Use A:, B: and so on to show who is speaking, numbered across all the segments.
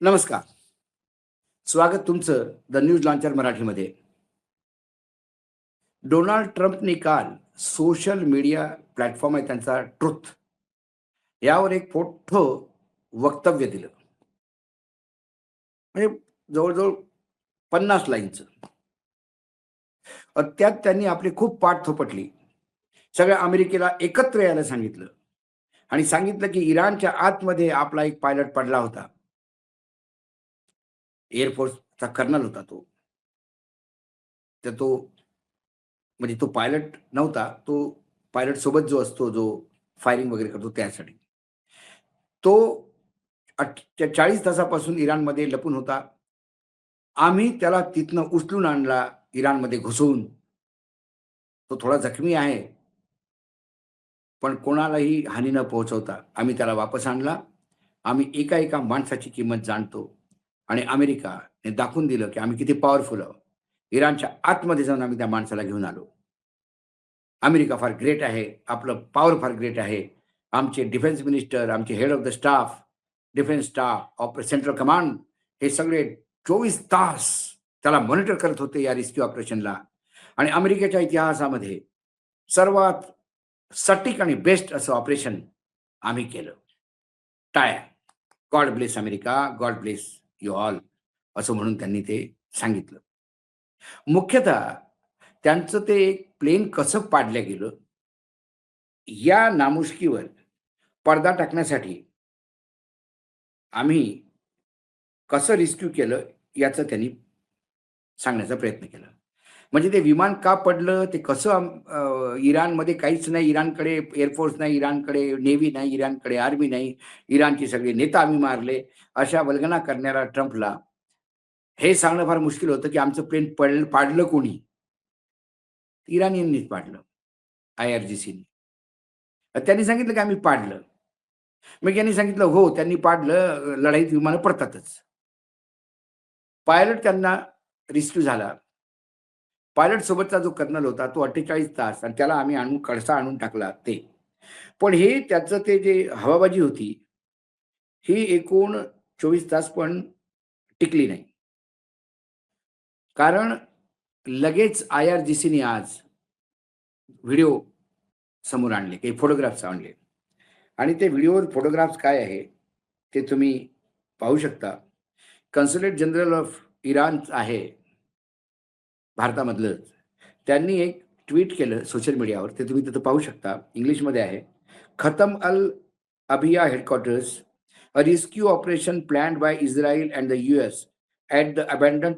A: नमस्कार. स्वागत तुमचं द न्यूज लॉन्चर मराठीमध्ये. डोनाल्ड ट्रम्पने काल सोशल मीडिया प्लॅटफॉर्म आहे त्यांचा ट्रुथ यावर एक मोठं वक्तव्य दिलं. म्हणजे जवळ-जवळ 50 लाईनचं. त्यात त्यांनी आपली खूप पाठ थोपटली. सगळ्या अमेरिकेला एकत्र यायला सांगितलं आणि सांगितलं की इराणच्या आतमध्ये आपला एक पायलट पडला होता. एअर फोर्सचा कर्नल होता तो. तर तो म्हणजे तो पायलट नव्हता. तो पायलट सोबत जो असतो, जो फायरिंग वगैरे करतो त्यासाठी. तो 40 तासापासून इराणमध्ये लपून होता. आम्ही त्याला तिथनं उचलून आणला इराणमध्ये घुसवून. तो थोडा जखमी आहे, पण कोणालाही हानी न पोहोचवता आम्ही त्याला वापस आणला. आम्ही एका-एका माणसाची किंमत जाणतो आणि अमेरिकाने दाखवून दिलं, की आम्ही किती पॉवरफुल आहोत. इराणच्या आतमध्ये जाऊन आम्ही त्या माणसाला घेऊन आलो. अमेरिका फार ग्रेट आहे. आपलं पॉवर फार ग्रेट आहे. आमचे डिफेन्स मिनिस्टर, आमचे head of the staff, defence staff, central command हे सगळे 24 तास त्याला मॉनिटर करत होते या रेस्क्यू ऑपरेशनला आणि अमेरिकेच्या इतिहासामध्ये सर्वात सटीक आणि बेस्ट असं ऑपरेशन आम्ही केलं. टाळ्या. God bless America, God bless you all असं म्हणून त्यांनी ते सांगितलं. मुख्यतः त्यांचं ते एक प्लेन कसं पाडलं गेलं, या नामुष्कीवर पडदा टाकण्यासाठी आम्ही कसं रिस्क्यू केलं, याचं त्यांनी सांगण्याचा प्रयत्न केला. म्हणजे ते विमान का पडलं, ते कसं इराणमध्ये काहीच नाही, इराणकडे एअर नाही, इराणकडे नेव्ही नाही, इराणकडे आर्मी नाही, इराणचे सगळे नेता आम्ही मारले, अशा वल्गना करणाऱ्या ट्रम्पला हे सांगणं फार मुश्कील होतं, की आमचं प्लेन पाडलं कोणी? इराणीयांनीच पाडलं, IRGCनी. त्यांनी सांगितलं, की आम्ही पाडलं. मग यांनी सांगितलं, "हो, त्यांनी पाडलं, लढाईत विमानं पडतातच." पायलट त्यांना रिस्क्यू झाला. पायलट सोबतचा जो कर्नल होता, तो 48 तास आणि त्याला आम्ही कळसा आणून टाकला ते. पण हे त्याचं ते जे हवाबाजी होती, ही एकूण 24 तास पण टिकली नाही. कारण लगेच IRGCने आज व्हिडिओ समोर आणले, काही फोटोग्राफ्स आणले आणि ते व्हिडिओवर फोटोग्राफ्स काय आहे, ते तुम्ही पाहू शकता. कन्सुलेट जनरल ऑफ इराण आहे भारतामधलंच. त्यांनी एक ट्वीट केलं सोशल मीडियावर, ते तुम्ही तिथं पाहू शकता. इंग्लिशमध्ये आहे. खतम अल अभिया headquarters, a rescue operation planned by Israel and the US at the abandoned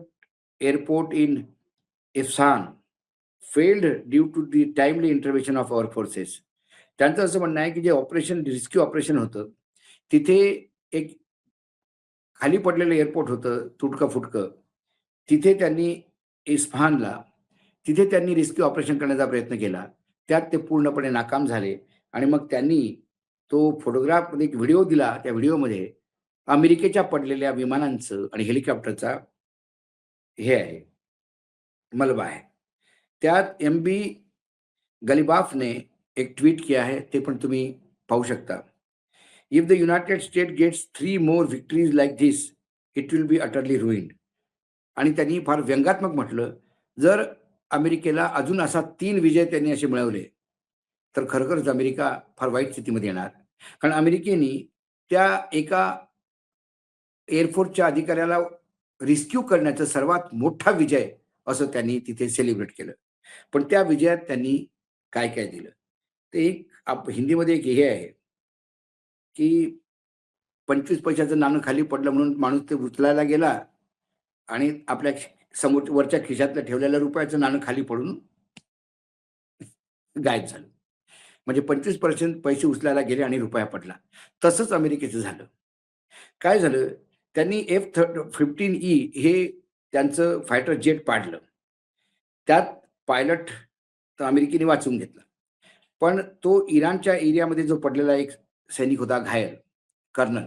A: airport in इफ्सान failed due to the timely intervention of our forces. त्यांचं असं म्हणणं आहे, की जे रेस्क्यू ऑपरेशन होतं, तिथे एक खाली पडलेलं एअरपोर्ट होतं तुटकं-फुटकं. तिथे त्यांनी इस्फहानला, तिथे त्यांनी रेस्क्यू ऑपरेशन करण्याचा प्रयत्न केला. त्यात ते पूर्णपणे नाकाम झाले आणि मग त्यांनी तो फोटोग्राफमध्ये एक व्हिडिओ दिला. त्या व्हिडिओमध्ये अमेरिकेच्या पडलेल्या विमानांचं आणि हेलिकॉप्टरचा हे आहे, मलबा आहे. त्यात MB गलिबाफने एक ट्वीट किया है, ते पण तुम्ही पाहू शकता. If the United State gets 3 more victories like this, it will be utterly ruined. आणि त्यांनी फार व्यंगात्मक म्हटलं, जर अमेरिकेला अजून असा 3 विजय त्यांनी असे मिळवले, तर खरोखरच अमेरिका फार वाईट स्थितीमध्ये येणार. कारण अमेरिकेने त्या एका एअर फोर्सच्या अधिकाऱ्याला रिस्क्यू करण्याचा सर्वात मोठा विजय असं त्यांनी तिथे सेलिब्रेट केलं. पण त्या विजयात त्यांनी काय-काय दिलं? ते एक हिंदीमध्ये एक हे आहे, की 25 पैशाचं नाणं खाली पडलं म्हणून माणूस ते उचलायला गेला आणि आपल्या समोर वरच्या खिशातलं ठेवलेलं रुपयाचं नाणं खाली पडून गायब झालं. म्हणजे 25% पैसे उचलायला गेले आणि रुपया पडला. तसंच अमेरिकेचं झालं. काय झालं, त्यांनी F-15E हे त्यांचं फायटर जेट पाडलं. त्यात पायलट तर अमेरिकेने वाचवून घेतला. पण तो इराणच्या एरियामध्ये जो पडलेला एक सैनिक होता घायल, कर्नल,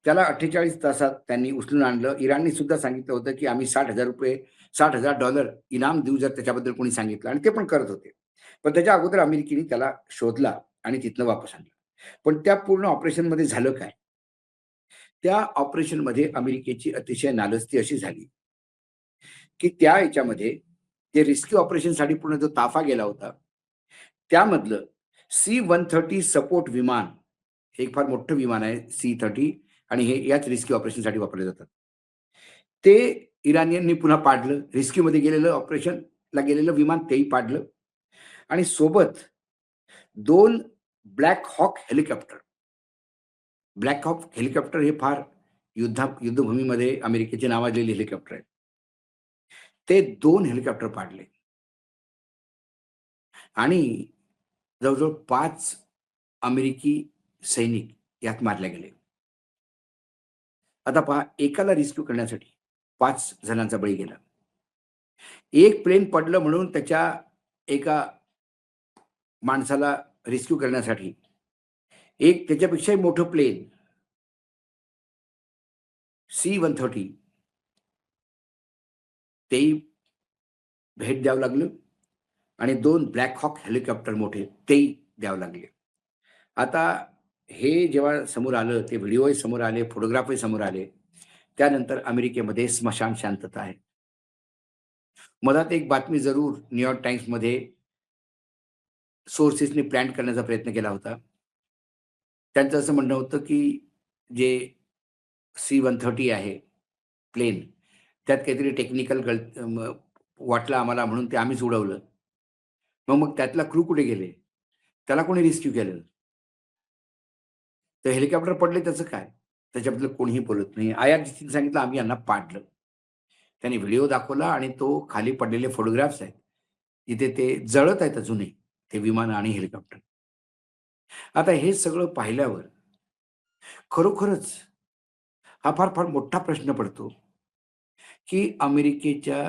A: त्याला 48 तासात त्यांनी उचलून आणलं. इराणने सुद्धा सांगितलं होतं, की आम्ही ₹60,000 $60,000 इनाम देऊ जर त्याच्याबद्दल कोणी सांगितलं आणि ते पण करत होते. पण त्याच्या अगोदर अमेरिकेने त्याला शोधला आणि तिथनं वापस आणलं. पण त्या पूर्ण ऑपरेशनमध्ये झालं काय? त्या ऑपरेशनमध्ये अमेरिकेची अतिशय नालस्ती अशी झाली, की त्या ह्याच्यामध्ये जे रिस्क्यू ऑपरेशनसाठी पूर्ण जो ताफा गेला होता, त्यामधलं C-130 सपोर्ट विमान, हे एक फार मोठं विमान आहे C-30 आणि हे याच रिस्क्यू ऑपरेशनसाठी वापरले जातात. ते इराणियननी पुन्हा पाडलं. रिस्क्यूमध्ये गेलेलं ऑपरेशनला गेलेलं विमान तेही पाडलं आणि सोबत 2 ब्लॅक हॉक हेलिकॉप्टर. ब्लॅक हॉक हेलिकॉप्टर हे फार युद्धभूमीमध्ये अमेरिकेचे नावाजलेले हेलिकॉप्टर आहेत. ते 2 हेलिकॉप्टर पाडले आणि जवळ-जवळ 5 अमेरिकी सैनिक यात मारले गेले. आता पहा, एकाला रिस्क्यू करण्यासाठी 5 जणांचा बळी गेला. एक प्लेन पडलं म्हणून त्याच्या एका माणसाला रिस्क्यू करण्यासाठी एक त्याच्यापेक्षाही मोठं प्लेन C-130 तेही भेट द्यावं लागलं आणि 2 ब्लॅक हॉक हेलिकॉप्टर मोठे तेही द्यावं लागले. आता हे जेव्हा समोर आलं, ते व्हिडिओही समोर आले, फोटोग्राफही समोर आले. त्यानंतर अमेरिकेमध्ये स्मशान शांतता आहे. मधात एक बातमी जरूर न्यूयॉर्क टाइम्समध्ये सोर्सेसनी प्लॅन करण्याचा प्रयत्न केला होता. त्यांचं असं म्हणणं होतं, की जे C-130 आहे प्लेन, त्यात काहीतरी टेक्निकल वाटलं आम्हाला म्हणून ते आम्हीच उडवलं. मग त्यातला क्रू कुठे गेले? त्याला कोणी रिस्क्यू केलं? तर हेलिकॉप्टर पडले त्याचं काय? त्याच्याबद्दल कोणीही बोलत नाही. IRGCने सांगितलं आम्ही यांना पाडलं. त्यांनी व्हिडिओ दाखवला आणि तो खाली पडलेले फोटोग्राफ्स आहेत. तिथे ते जळत आहेत अजूनही, ते विमानं आणि हेलिकॉप्टर. आता हे सगळं पाहिल्यावर खरोखरच हा फार मोठा प्रश्न पडतो, की अमेरिकेच्या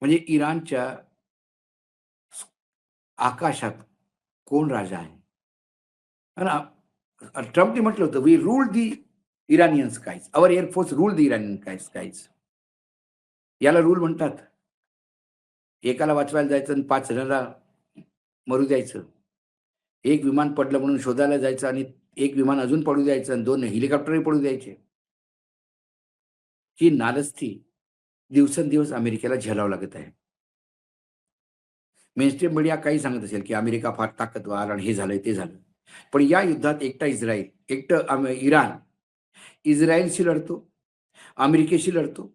A: म्हणजे इराणच्या आकाशात कोण राजा आहे? आणि ट्रम्पने म्हटलं होतं, "we rule the Iranian skies. Our air force rule the Iranian skies." याला रूल म्हणतात. एकाला वाचवायला जायचं आणि 5 जणांना मरू द्यायचं. एक विमान पडलं म्हणून शोधायला जायचं आणि एक विमान अजून पडू द्यायचं आणि 2 हेलिकॉप्टरही पडू द्यायचे. ही नालस्ती दिवसेंदिवस अमेरिकेला झेलावं लागत आहे. मेनस्ट्रीम मीडिया काही सांगत असेल, की अमेरिका फार ताकदवार आणि हे झालंय, ते झालं. पण या युद्धात एकटा इस्राईल, एकटं इराण, इस्रायलशी लढतो, अमेरिकेशी लढतो.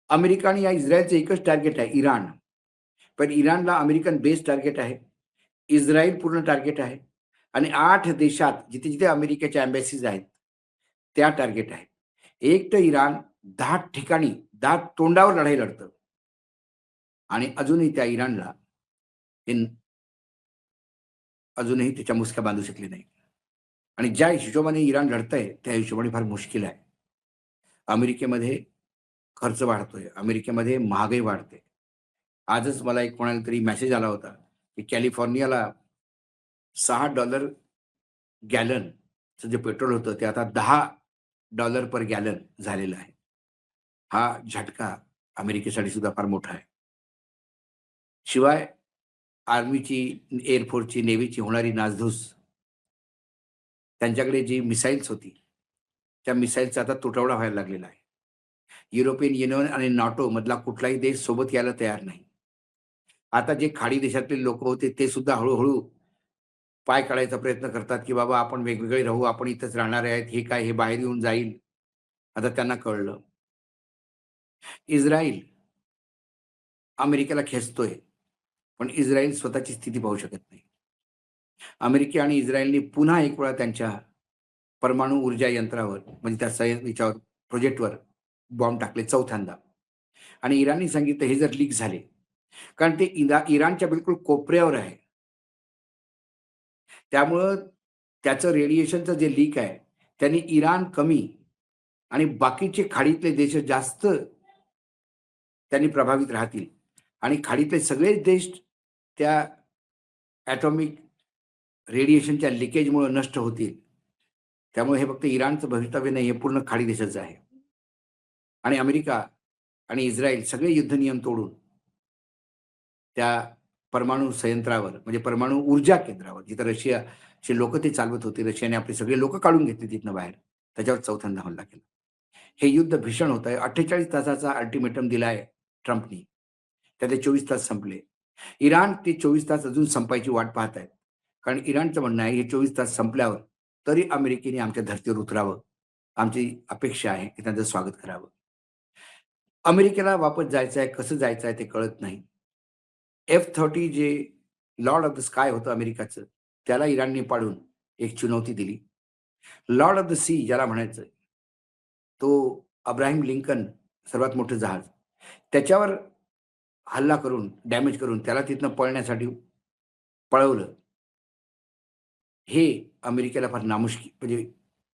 A: अमेरिका आणि या इस्रायलचं एकच टार्गेट आहे इराण. पण इराणला अमेरिकन बेस टार्गेट आहे. इस्रायल पूर्ण टार्गेट आहे आणि 8 देशात जिथे-जिथे अमेरिकेच्या एम्बॅसीज आहेत, त्या टार्गेट आहे. एकटं इराण 10 ठिकाणी 10 तोंडावर लढाई लढतं आणि अजूनही त्या इराणला हे अजूनही त्याच्या मुसक्या बांधू शकले नाही. आणि ज्या हिशोबाने इराण लढतंय, त्या हिशोबाने फार मुश्किल आहे. अमेरिकेमध्ये खर्च वाढतोय. अमेरिकेमध्ये महागाई वाढते. आजच मला एक कोणाला तरी मेसेज आला होता, की कॅलिफोर्नियाला $6 गॅलनचं जे पेट्रोल होतं, ते आता $10 पर गॅलन झालेलं आहे. हा झटका अमेरिकेसाठी सुद्धा फार मोठा आहे. शिवाय आर्मीची, एअर फोर्सची, नेव्हीची होणारी नासधूस, त्यांच्याकडे जी मिसाईल्स होती, त्या मिसाईलचा आता तुटवडा व्हायला लागलेला आहे. युरोपियन युनियन आणि NATO मधला कुठलाही देश सोबत यायला तयार नाही. आता जे खाडी देशातले लोकं होते, ते सुद्धा हळू पाय काढायचा प्रयत्न करतात, की बाबा आपण वेगवेगळे राहू, आपण इथेच राहणारे आहेत. हे काय, हे बाहेर येऊन जाईल. आता त्यांना कळलं. इस्राईल अमेरिकेला खेचतोय, पण इस्राईल स्वतःची स्थिती पाहू शकत नाही. अमेरिका आणि इस्रायलने पुन्हा एक वेळा त्यांच्या परमाणु ऊर्जा यंत्रावर म्हणजे त्या याच्यावर प्रोजेक्टवर बॉम्ब टाकले चौथ्यांदा. आणि इराणने सांगितलं हे जर लीक झाले, कारण ते इराणच्या बिलकुल कोपऱ्यावर आहे. त्यामुळं त्याचं रेडिएशनचं जे लीक आहे, त्यांनी इराण कमी आणि बाकीचे खाडीतले देश जास्त त्यांनी प्रभावित राहतील आणि खाडीतले सगळेच देश त्या ॲटॉमिक रेडिएशनच्या लिकेजमुळे नष्ट होतील. त्यामुळे हे फक्त इराणचं भवितव्य नाही, हे पूर्ण खाडी देशाचं आहे. आणि अमेरिका आणि इस्रायल सगळे युद्ध नियम तोडून त्या परमाणु संयंत्रावर म्हणजे परमाणु ऊर्जा केंद्रावर जिथं रशियाचे लोकं ते चालवत होते. रशियाने आपले सगळे लोकं काढून घेतले तिथनं बाहेर. त्याच्यावर चौथ्यांदा हल्ला केला. हे युद्ध भीषण होत आहे. 48 तासाचा अल्टिमेटम दिलाय ट्रम्पनी. त्यातले 24 तास संपले. इराण ते 24 तास अजून संपायची वाट पाहत आहेत. कारण इराणचं म्हणणं आहे, हे 24 तास संपल्यावर तरी अमेरिकेने आमच्या धर्तीवर उतरावं. आमची अपेक्षा आहे की त्यांचं स्वागत करावं. अमेरिकेला वापस जायचं आहे, कसं जायचं आहे ते कळत नाही. F-30 जे लॉर्ड ऑफ द स्काय होतं अमेरिकाचं, त्याला इराणने पाडून एक चुनौती दिली. लॉर्ड ऑफ द सी ज्याला म्हणायचं, तो अब्राहम लिंकन सर्वात मोठं जहाज. त्याच्यावर हल्ला करून, डॅमेज करून त्याला तिथनं पळण्यासाठी पळवलं. हे अमेरिकेला फार नामुष्की म्हणजे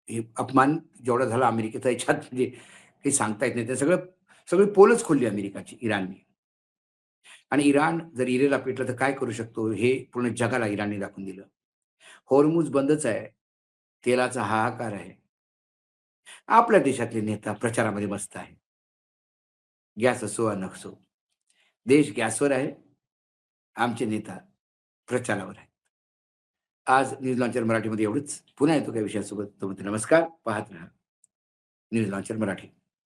A: हे अपमान जेवढा झाला अमेरिकेचा याच्यात म्हणजे काही सांगता येत नाही. ते सगळी पोलच खोलली अमेरिकाची इराणने. आणि इराण जर इरेला पेटलं तर काय करू शकतो हे पूर्ण जगाला इराणने दाखवून दिलं. होर्मुझ बंदच आहे. तेलाचा हाहाकार आहे. आपल्या देशातले नेता प्रचारामध्ये मस्त आहे. गॅस असो वा नसो. देश गॅसवर आहे. आमचे नेता प्रचारावर आहे. आज न्यूज लॉन्चर मराठीमध्ये एवढंच. पुन्हा येतो काही विषयासोबत. तोपर्यंत नमस्कार. पाहत राहा न्यूज लॉन्चर मराठी.